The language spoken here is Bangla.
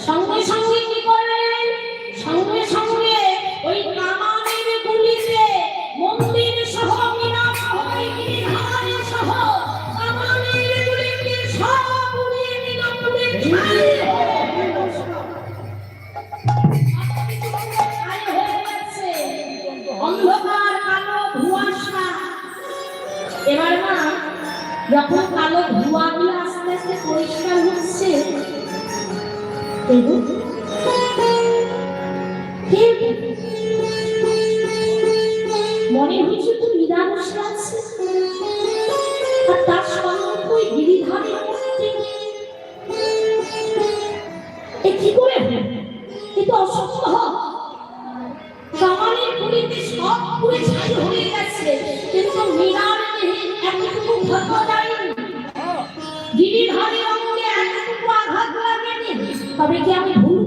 সঙ্গে সঙ্গে কি করলেন? সঙ্গে সঙ্গে ওই কামানের গুলিতে মন্দির সহ মিনা সহ গিরিধার সহ কামানের গুলিতে সব উড়িয়ে দিল, পুড়ে ছাই হয়ে গেছে। অন্ধকার কালো ধোঁয়াশা। এবার না যখন কালো ধোঁয়াগুলো আস্তে আস্তে পরিষ্কার হচ্ছে, মনে হচ্ছে তো নিরামিষ আছে, আর তার সঙ্গে ওই গিরিধারের মধ্যে কি করে কিন্তু অসম্ভব। কামানের গুলিতে সব পুড়ে ছাই হয়ে গেছে, কিন্তু মীরার দেহে এতটুকু ক্ষত যায়নি, গিরিধারের অঙ্গে এতটুকু আঘাত লাগেনি। তবে কি আমি ভুল